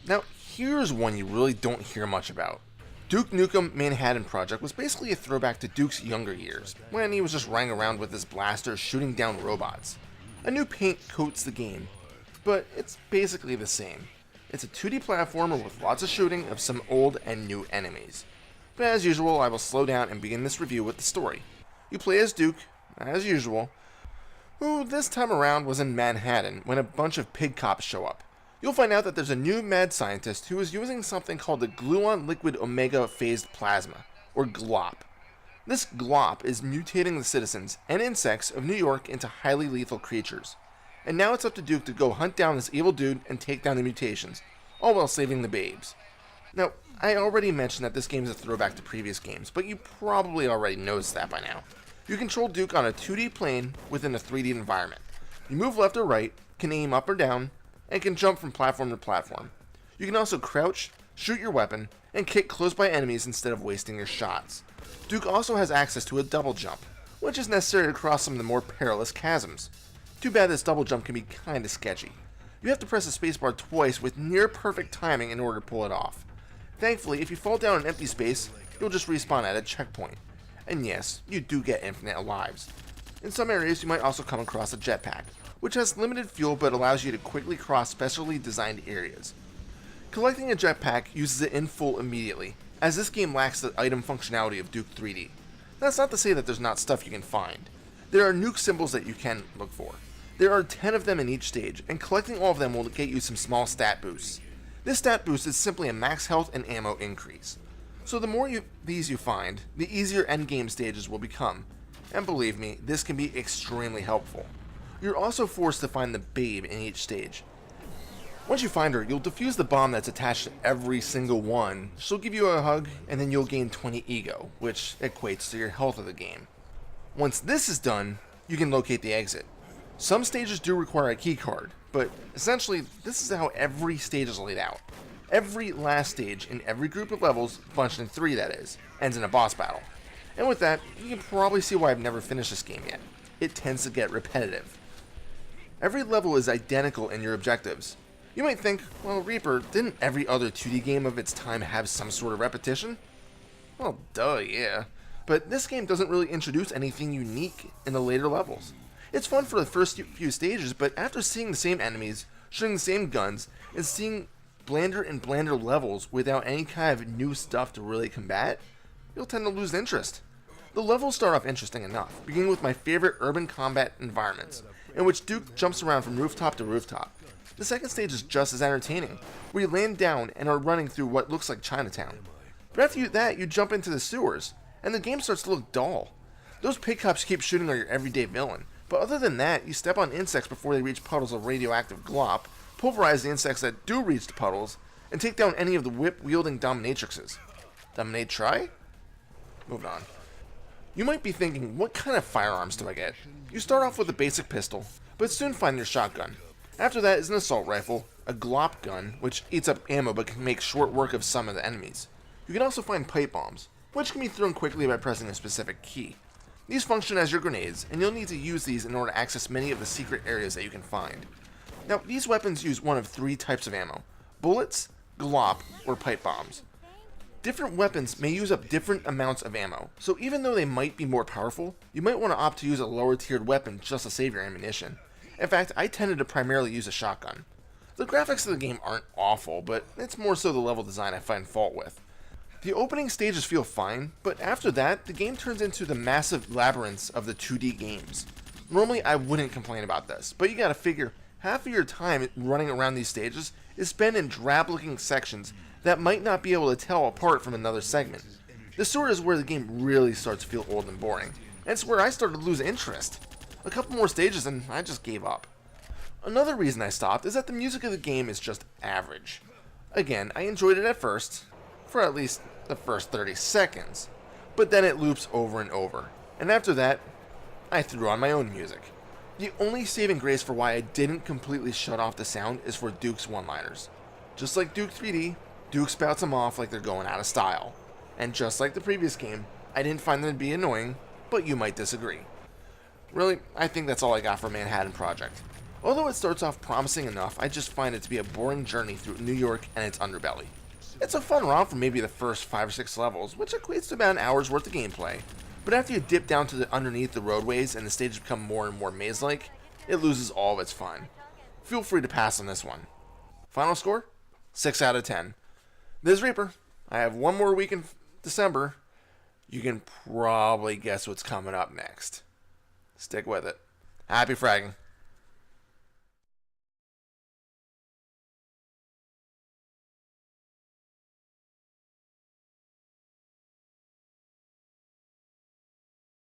Now, here's one you really don't hear much about. Duke Nukem Manhattan Project was basically a throwback to Duke's younger years, when he was just running around with his blaster shooting down robots. A new paint coats the game, but it's basically the same. It's a 2D platformer with lots of shooting of some old and new enemies. But as usual, I will slow down and begin this review with the story. You play as Duke, as usual, who this time around was in Manhattan when a bunch of pig cops show up. You'll find out that there's a new mad scientist who is using something called the Gluon Liquid Omega Phased Plasma, or GLOP. This GLOP is mutating the citizens and insects of New York into highly lethal creatures. And now it's up to Duke to go hunt down this evil dude and take down the mutations, all while saving the babes. Now, I already mentioned that this game is a throwback to previous games, but you probably already noticed that by now. You control Duke on a 2D plane within a 3D environment. You move left or right, can aim up or down, and can jump from platform to platform. You can also crouch, shoot your weapon, and kick close by enemies instead of wasting your shots. Duke also has access to a double jump, which is necessary to cross some of the more perilous chasms. Too bad this double jump can be kinda sketchy. You have to press the spacebar twice with near perfect timing in order to pull it off. Thankfully, if you fall down an empty space, you'll just respawn at a checkpoint. And yes, you do get infinite lives. In some areas, you might also come across a jetpack, which has limited fuel but allows you to quickly cross specially designed areas. Collecting a jetpack uses it in full immediately, as this game lacks the item functionality of Duke 3D. That's not to say that there's not stuff you can find. There are nuke symbols that you can look for. There are 10 of them in each stage, and collecting all of them will get you some small stat boosts. This stat boost is simply a max health and ammo increase. So the more these you find, the easier endgame stages will become, and believe me, this can be extremely helpful. You're also forced to find the babe in each stage. Once you find her, you'll defuse the bomb that's attached to every single one. She'll give you a hug, and then you'll gain 20 ego, which equates to your health of the game. Once this is done, you can locate the exit. Some stages do require a key card, but essentially, this is how every stage is laid out. Every last stage in every group of levels, bunched in 3 that is, ends in a boss battle. And with that, you can probably see why I've never finished this game yet. It tends to get repetitive. Every level is identical in your objectives. You might think, well, Reaper, didn't every other 2D game of its time have some sort of repetition? Well, duh, yeah. But this game doesn't really introduce anything unique in the later levels. It's fun for the first few stages, but after seeing the same enemies, shooting the same guns, and seeing blander and blander levels without any kind of new stuff to really combat, you'll tend to lose interest. The levels start off interesting enough, beginning with my favorite urban combat environments, in which Duke jumps around from rooftop to rooftop. The second stage is just as entertaining, where you land down and are running through what looks like Chinatown. But after that, you jump into the sewers, and the game starts to look dull. Those pig cops keep shooting at your everyday villain, but other than that, you step on insects before they reach puddles of radioactive glop, pulverize the insects that do reach the puddles, and take down any of the whip-wielding dominatrixes. Dominate-try? Moving on. You might be thinking, what kind of firearms do I get? You start off with a basic pistol, but soon find your shotgun. After that is an assault rifle, a glop gun, which eats up ammo but can make short work of some of the enemies. You can also find pipe bombs, which can be thrown quickly by pressing a specific key. These function as your grenades, and you'll need to use these in order to access many of the secret areas that you can find. Now, these weapons use one of 3 types of ammo: bullets, glop, or pipe bombs. Different weapons may use up different amounts of ammo, so even though they might be more powerful, you might want to opt to use a lower tiered weapon just to save your ammunition. In fact, I tended to primarily use a shotgun. The graphics of the game aren't awful, but it's more so the level design I find fault with. The opening stages feel fine, but after that, the game turns into the massive labyrinths of the 2D games. Normally, I wouldn't complain about this, but you gotta figure, half of your time running around these stages is spent in drab-looking sections that might not be able to tell apart from another segment. The sewer is where the game really starts to feel old and boring, and it's where I started to lose interest. A couple more stages and I just gave up. Another reason I stopped is that the music of the game is just average. Again, I enjoyed it at first. for at least the first 30 seconds, but then it loops over and over, and after that, I threw on my own music. The only saving grace for why I didn't completely shut off the sound is for Duke's one-liners. Just like Duke 3D, Duke spouts them off like they're going out of style. And just like the previous game, I didn't find them to be annoying, but you might disagree. Really, I think that's all I got for Manhattan Project. Although it starts off promising enough, I just find it to be a boring journey through New York and its underbelly. It's a fun romp for maybe the first 5 or 6 levels, which equates to about an hour's worth of gameplay. But after you dip down to underneath the roadways and the stages become more and more maze-like, it loses all of its fun. Feel free to pass on this one. Final score? 6 out of 10. This Reaper, I have one more week in December. You can probably guess what's coming up next. Stick with it. Happy fragging.